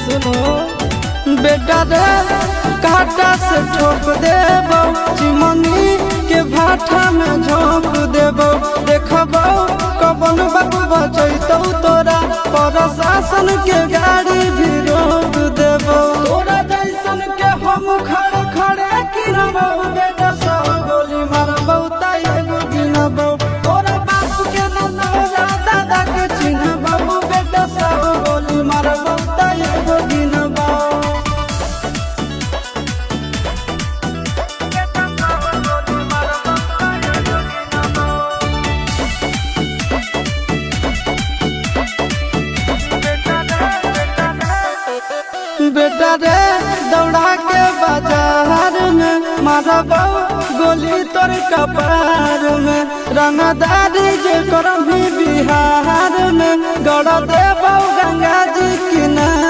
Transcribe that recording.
सुनो बेटा रे काटा से ठोक देबो चिमनी के भाटा में झोंक देबो देखबो कबन बाबू बचैतौ तोरा प्रशासन के गाड़ी भी रोक देबो तोरा जैसन के हम खड़े खड़े गिनबो बेटा सब गोली मारबो ताई एगो गिनबो तोरा बाप के न तोरा दादा के चिन्हबो बेटा सब गोली मारबो ताई एगो गिनबो बेटा रे दौड़ा के बाजार में मारबो गोली तोर कपार में रंगदारी जे करभी बिहार में गड़ देबो गंगा जी किनारे।